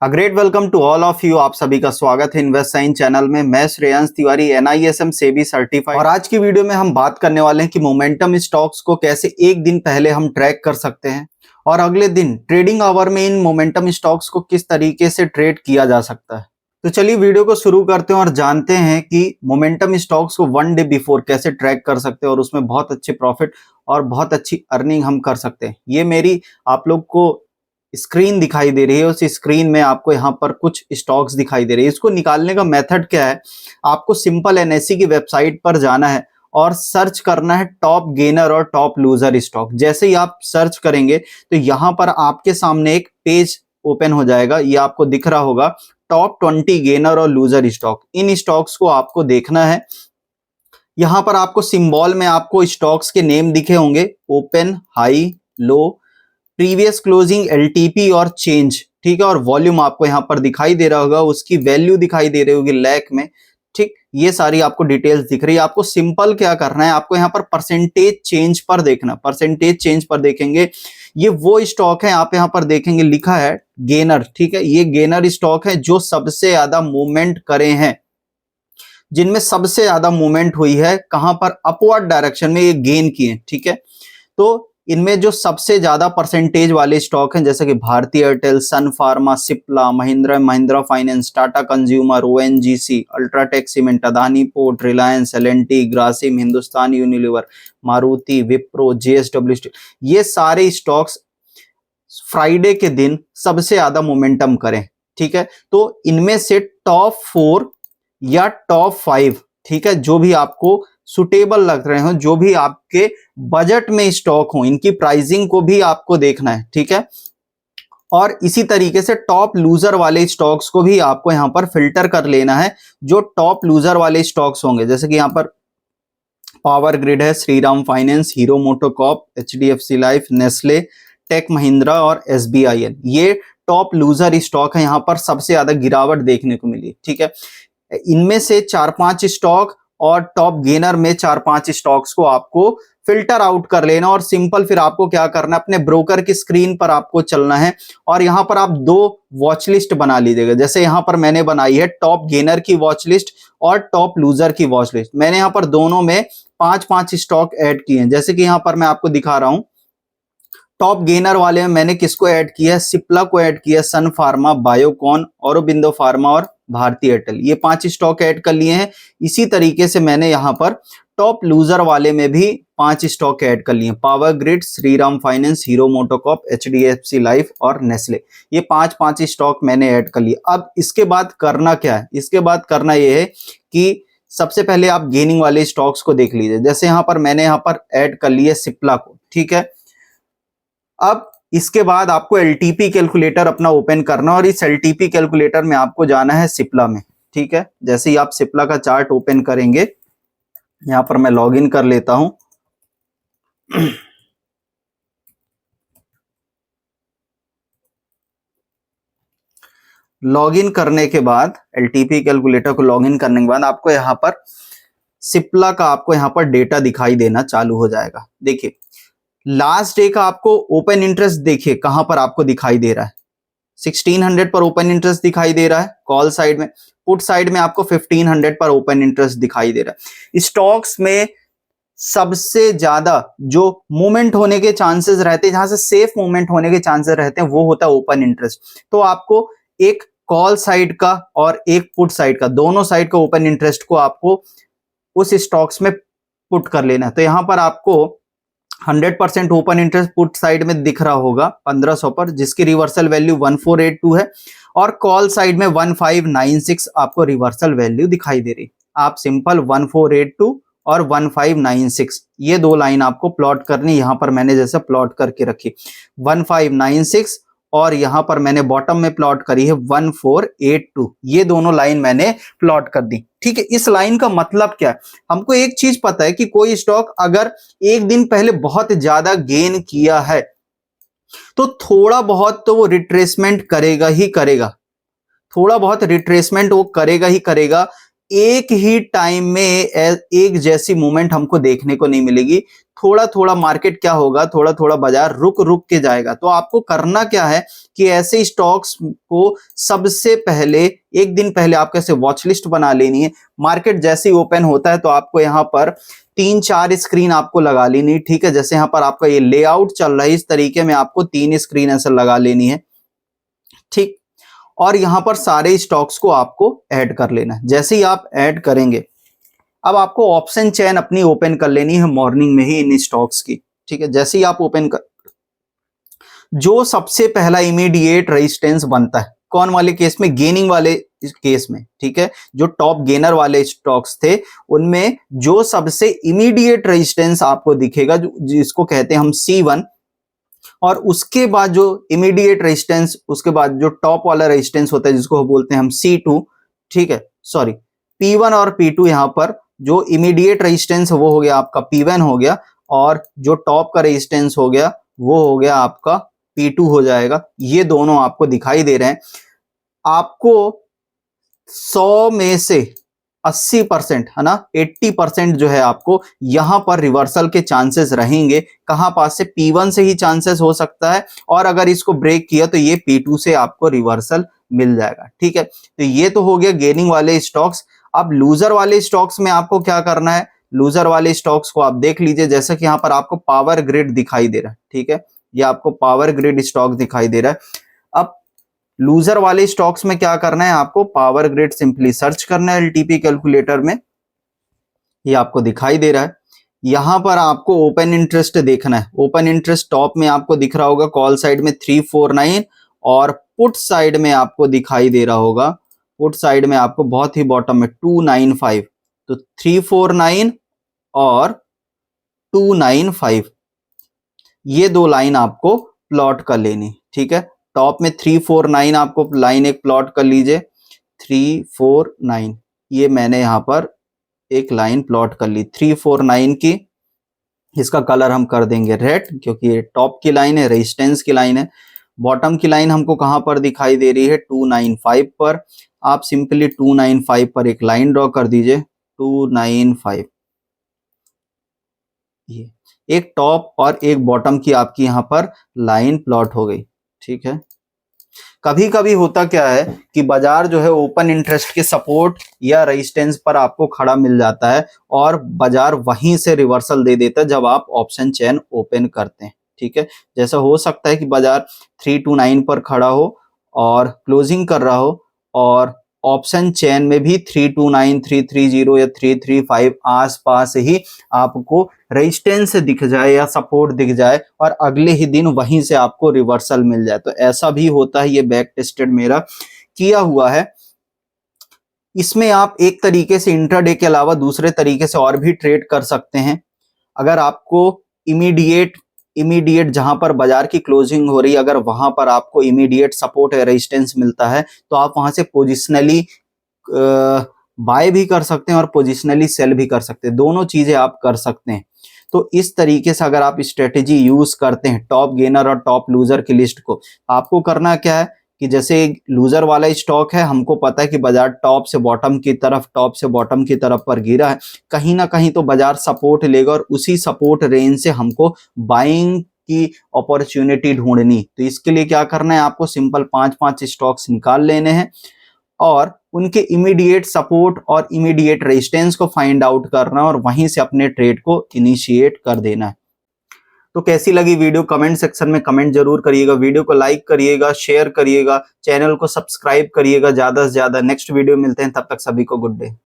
A great welcome to all of you. आप सभी का स्वागत है इन्वेस्ट साइंस चैनल में। मैं श्रेयांश तिवारी, NISM सेबी सर्टिफाइड। और आज की वीडियो में हम बात करने वाले हैं कि मोमेंटम स्टॉक्स को कैसे एक दिन पहले हम ट्रैक कर सकते हैं और अगले दिन ट्रेडिंग आवर में इन मोमेंटम स्टॉक्स को किस तरीके से ट्रेड किया जा सकता है। तो चलिए वीडियो को शुरू करते हैं और जानते हैं कि मोमेंटम स्टॉक्स को वन डे बिफोर कैसे ट्रैक कर सकते हैं और उसमें बहुत अच्छे प्रॉफिट और बहुत अच्छी अर्निंग हम कर सकते हैं। ये मेरी आप लोग को स्क्रीन दिखाई दे रही है, उस स्क्रीन में आपको यहाँ पर कुछ स्टॉक्स दिखाई दे रही है। इसको निकालने का मेथड क्या है, आपको सिंपल NSE की वेबसाइट पर जाना है और सर्च करना है टॉप गेनर और टॉप लूजर स्टॉक। जैसे ही आप सर्च करेंगे तो यहाँ पर आपके सामने एक पेज ओपन हो जाएगा, ये आपको दिख रहा होगा टॉप 20 गेनर और लूजर स्टॉक। इन स्टॉक्स को आपको देखना है। यहाँ पर आपको सिंबल में आपको स्टॉक्स के नेम दिखे होंगे, ओपन, हाई, लो, प्रीवियस क्लोजिंग, LTP और चेंज, ठीक है। और वॉल्यूम आपको यहाँ पर दिखाई दे रहा होगा, उसकी वैल्यू दिखाई दे रही होगी लैख में, ठीक। ये सारी आपको डिटेल्स दिख रही है। आपको सिंपल क्या करना है, आपको यहाँ पर परसेंटेज चेंज पर देखना। परसेंटेज चेंज पर देखेंगे, ये वो स्टॉक है, आप यहाँ पर देखेंगे लिखा है गेनर, ठीक है। ये गेनर स्टॉक है जो सबसे ज्यादा मूवमेंट करे हैं, जिनमें सबसे ज्यादा मूवमेंट हुई है, कहां पर, अपवर्ड डायरेक्शन में ये गेन किए, ठीक है। तो इनमें जो सबसे ज्यादा परसेंटेज वाले स्टॉक हैं जैसे कि Bharti Airtel, Sun Pharma, Cipla, Mahindra Finance, Tata Consumer, ONGC, UltraTech Cement, Adani Port, Reliance, LNT, Grasim, Hindustan Unilever, Maruti, Wipro, JSW steel, ये सारे स्टॉक्स फ्राइडे के दिन सबसे ज्यादा मोमेंटम करें, ठीक है। तो इनमें से टॉप 4 या टॉप 5, ठीक है, जो भी आपको सुटेबल लग रहे हो, जो भी आपके बजट में स्टॉक हो, इनकी प्राइसिंग को भी आपको देखना है, ठीक है। और इसी तरीके से टॉप लूजर वाले स्टॉक्स को भी आपको यहां पर फिल्टर कर लेना है। जो टॉप लूजर वाले स्टॉक्स होंगे, जैसे कि यहां पर पावर ग्रिड है, Shriram Finance, Hero MotoCorp, HDFC Life, Nestle, Tech Mahindra और SBIN, ये टॉप लूजर स्टॉक है। यहां पर सबसे ज्यादा गिरावट देखने को मिली, ठीक है। इनमें से 4-5 स्टॉक और टॉप गेनर में 4-5 स्टॉक्स को आपको फिल्टर आउट कर लेना और सिंपल फिर आपको क्या करना है, अपने ब्रोकर की स्क्रीन पर आपको चलना है और यहां पर आप 2 वॉच लिस्ट बना लीजिएगा। जैसे यहां पर मैंने बनाई है टॉप गेनर की वॉच लिस्ट और टॉप लूजर की वॉच लिस्ट। मैंने यहां पर दोनों में 5-5 स्टॉक ऐड किए हैं। जैसे कि यहां पर मैं आपको दिखा रहा हूं, टॉप गेनर वाले में मैंने किसको ऐड किया है, सिप्ला को ऐड किया, सन फार्मा, बायोकॉन, औरोबिंदो फार्मा और भारती एयरटेल, ये 5 स्टॉक ऐड कर लिए हैं। इसी तरीके से मैंने यहां पर टॉप लूजर वाले में भी 5 स्टॉक ऐड कर लिए, power grid, Shriram Finance, Hero MotoCorp, HDFC life और नेस्ले, ये 5-5 स्टॉक मैंने ऐड कर लिए। अब इसके बाद करना क्या है, इसके बाद करना यह है कि सबसे पहले आप गेनिंग वाले स्टॉक्स को देख लीजिए। जैसे यहां पर मैंने यहां पर ऐड कर लिया सिप्ला को, ठीक है। अब इसके बाद आपको LTP कैलकुलेटर अपना ओपन करना और इस LTP कैलकुलेटर में आपको जाना है सिप्ला में, ठीक है। जैसे ही आप सिप्ला का चार्ट ओपन करेंगे, यहां पर मैं लॉगिन कर लेता हूं। लॉगिन करने के बाद, LTP कैलकुलेटर को लॉगिन करने के बाद आपको यहां पर सिप्ला का आपको यहां पर डेटा दिखाई देना चालू हो जाएगा। देखिए लास्ट डे का आपको ओपन इंटरेस्ट देखिए कहां पर आपको दिखाई दे रहा है, 1600 पर ओपन इंटरेस्ट दिखाई दे रहा है कॉल साइड में। पुट साइड में आपको 1500 पर ओपन इंटरेस्ट दिखाई दे रहा है। स्टॉक्स में सबसे ज्यादा जो मूवमेंट होने के चांसेस रहते हैं, जहां से सेफ मूवमेंट होने के चांसेस रहते हैं, वो होता है ओपन इंटरेस्ट। तो आपको एक कॉल साइड का और एक पुट साइड का, दोनों साइड का ओपन इंटरेस्ट को आपको उस स्टॉक्स में पुट कर लेना है। तो यहां पर आपको 100% ओपन इंटरेस्ट पुट साइड में दिख रहा होगा 1500 पर, जिसकी रिवर्सल वैल्यू 1482 है, और कॉल साइड में 1596 आपको रिवर्सल वैल्यू दिखाई दे रही। आप सिंपल 1482 और 1596 ये 2 लाइन आपको प्लॉट करनी। यहां पर मैंने जैसे प्लॉट करके रखी 1596 और यहां पर मैंने बॉटम में प्लॉट करी है 1482, ये दोनों लाइन मैंने प्लॉट कर दी, ठीक है। इस लाइन का मतलब क्या है, हमको एक चीज पता है कि कोई स्टॉक अगर एक दिन पहले बहुत ज्यादा गेन किया है तो थोड़ा बहुत तो वो रिट्रेसमेंट करेगा ही करेगा, थोड़ा बहुत रिट्रेसमेंट वो करेगा ही करेगा। एक ही टाइम में एक जैसी मूवमेंट हमको देखने को नहीं मिलेगी। थोड़ा थोड़ा मार्केट क्या होगा, थोड़ा थोड़ा बाजार रुक रुक के जाएगा। तो आपको करना क्या है कि ऐसे स्टॉक्स को सबसे पहले एक दिन पहले आप कैसे वॉच लिस्ट बना लेनी है। मार्केट जैसे ही ओपन होता है तो आपको यहाँ पर 3-4 स्क्रीन आपको लगा लेनी है, ठीक है। जैसे यहाँ पर आपका ये लेआउट चल रहा है, इस तरीके में आपको 3 स्क्रीन ऐसे लगा लेनी है, ठीक। और यहां पर सारे स्टॉक्स को आपको ऐड कर लेना है। जैसे ही आप ऐड करेंगे, अब आपको ऑप्शन चेन अपनी ओपन कर लेनी है मॉर्निंग में ही इन स्टॉक्स की, ठीक है। जैसे ही आप ओपन कर, जो सबसे पहला इमीडिएट रेजिस्टेंस बनता है, कौन वाले केस में, गेनिंग वाले केस में, ठीक है। जो टॉप गेनर वाले स्टॉक्स थे उनमें जो सबसे इमीडिएट रेजिस्टेंस आपको दिखेगा, जिसको कहते हैं हम C1, और उसके बाद जो इमीडिएट रेजिस्टेंस, उसके बाद जो टॉप वाला रेजिस्टेंस होता है जिसको बोलते हैं हम C2, ठीक है, सॉरी P1 और P2। यहां पर जो इमीडिएट रेजिस्टेंस वो हो गया आपका P1 हो गया, और जो टॉप का रेजिस्टेंस हो गया वो हो गया आपका P2 हो जाएगा। ये दोनों आपको दिखाई दे रहे हैं। आपको 100 में से 80% है ना, 80% जो है आपको यहां पर रिवर्सल के चांसेस रहेंगे। कहां पास से, P1 से ही चांसेस हो सकता है, और अगर इसको ब्रेक किया तो ये P2 से आपको रिवर्सल मिल जाएगा, ठीक है। तो ये तो हो गया गेनिंग वाले स्टॉक्स। अब लूजर वाले स्टॉक्स में आपको क्या करना है, लूजर वाले स्टॉक्स को आप देख लीजिए। जैसा कि यहां पर आपको पावर ग्रिड दिखाई दे रहा है, ठीक है, ये आपको पावर ग्रिड स्टॉक दिखाई दे रहा है। अब लूजर वाले स्टॉक्स में क्या करना है, आपको पावर ग्रिड सिंपली सर्च करना है एलटीपी कैलकुलेटर में, ये आपको दिखाई दे रहा है। यहां पर आपको ओपन इंटरेस्ट देखना है। ओपन इंटरेस्ट टॉप में आपको दिख रहा होगा, कॉल साइड में 349, और पुट साइड में आपको दिखाई दे रहा होगा, पुट साइड में आपको बहुत ही बॉटम में 295। तो 349 और 295, ये दो लाइन आपको प्लॉट कर लेनी, ठीक है। टॉप में 349 आपको लाइन एक प्लॉट कर लीजिए, 349, ये मैंने यहां पर एक लाइन प्लॉट कर ली 349 की। इसका कलर हम कर देंगे रेड, क्योंकि ये टॉप की लाइन है, रेजिस्टेंस की लाइन है। बॉटम की लाइन हमको कहां पर दिखाई दे रही है, 295 पर। आप सिंपली 295 पर एक लाइन ड्रॉ कर दीजिए, 295। ये एक टॉप और एक बॉटम की आपकी यहां पर लाइन प्लॉट हो गई, ठीक है। कभी कभी होता क्या है कि बाजार जो है ओपन इंटरेस्ट के सपोर्ट या रेजिस्टेंस पर आपको खड़ा मिल जाता है, और बाजार वहीं से रिवर्सल दे देता है जब आप ऑप्शन चेन ओपन करते हैं, ठीक है। जैसा हो सकता है कि बाजार 329 पर खड़ा हो और क्लोजिंग कर रहा हो, और ऑप्शन चेन में भी 329, 330 या 335 आसपास ही आपको रेजिस्टेंस दिख जाए या सपोर्ट दिख जाए, और अगले ही दिन वहीं से आपको रिवर्सल मिल जाए। तो ऐसा भी होता है, ये बैक टेस्टेड मेरा किया हुआ है। इसमें आप एक तरीके से इंट्राडे के अलावा दूसरे तरीके से और भी ट्रेड कर सकते हैं। अगर आपको इमीडिएट जहां पर बाजार की क्लोजिंग हो रही है, अगर वहां पर आपको इमीडिएट सपोर्ट या रेजिस्टेंस मिलता है, तो आप वहां से पोजिशनली बाय भी कर सकते हैं और पोजिशनली सेल भी कर सकते हैं। दोनों चीजें आप कर सकते हैं। तो इस तरीके से अगर आप स्ट्रेटेजी यूज करते हैं टॉप गेनर और टॉप लूजर की लिस्ट को, आपको करना क्या है कि जैसे लूजर वाला स्टॉक है, हमको पता है कि बाजार टॉप से बॉटम की तरफ पर गिरा है, कहीं ना कहीं तो बाजार सपोर्ट लेगा, और उसी सपोर्ट रेंज से हमको बाइंग की अपॉर्चुनिटी ढूंढनी। तो इसके लिए क्या करना है, आपको सिंपल 5-5 स्टॉक्स निकाल लेने हैं, और उनके इमीडिएट सपोर्ट और इमीडिएट रेजिस्टेंस को फाइंड आउट करना है, और वहीं से अपने ट्रेड को इनिशिएट कर देना है। तो कैसी लगी वीडियो, कमेंट सेक्शन में कमेंट जरूर करिएगा। वीडियो को लाइक करिएगा, शेयर करिएगा, चैनल को सब्सक्राइब करिएगा ज्यादा से ज्यादा। नेक्स्ट वीडियो मिलते हैं, तब तक सभी को गुड डे।